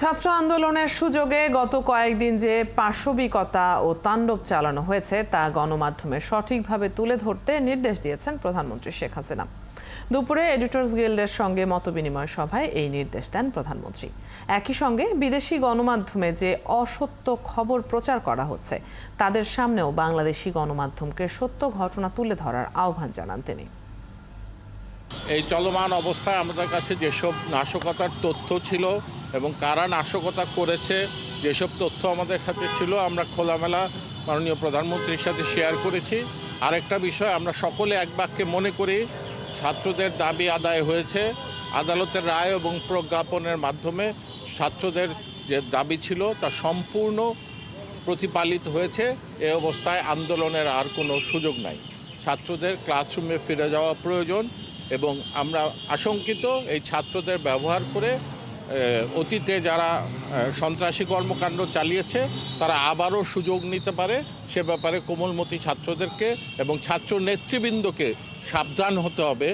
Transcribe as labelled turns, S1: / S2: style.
S1: ছাত্র আন্দোলনের সুযোগে গত কয়েকদিন যে পাশবিকতা ও তাণ্ডব চালানো হয়েছে তা গণমাধ্যমে সঠিকভাবে তুলে ধরতে নির্দেশ দিয়েছেন প্রধানমন্ত্রী শেখ হাসিনা। দুপুরে এডিটর্স গিল্ডের সঙ্গে মতবিনিময় সভায় এই নির্দেশ দেন প্রধানমন্ত্রী। একই সঙ্গে বিদেশি গণমাধ্যমে যে অসত্য খবর প্রচার করা হচ্ছে তাদের সামনেও বাংলাদেশি গণমাধ্যমকে সত্য ঘটনা তুলে ধরার আহ্বান জানান তিনি।
S2: এই চলমান অবস্থায় আমাদের কাছে যেসব নাশকতার তথ্য ছিল এবং কারা নাশকতা করেছে, যেসব তথ্য আমাদের সাথে ছিল, আমরা খোলামেলা মাননীয় প্রধানমন্ত্রীর সাথে শেয়ার করেছি। আরেকটা বিষয়, আমরা সকলে এক বাক্যে মনে করি ছাত্রদের দাবি আদায় হয়েছে। আদালতের রায় এবং প্রজ্ঞাপনের মাধ্যমে ছাত্রদের যে দাবি ছিল তা সম্পূর্ণ প্রতিপালিত হয়েছে। এই অবস্থায় আন্দোলনের আর কোনো সুযোগ নাই। ছাত্রদের ক্লাসরুমে ফিরে যাওয়া প্রয়োজন এবং আমরা আশঙ্কিত এই ছাত্রদের ব্যবহার করে অতীতে যারা সন্ত্রাসী কর্মকাণ্ড চালিয়েছে তারা আবারও সুযোগ নিতে পারে। সে ব্যাপারে কোমলমতি ছাত্রদেরকে এবং ছাত্র নেতৃবৃন্দকে সাবধান হতে হবে।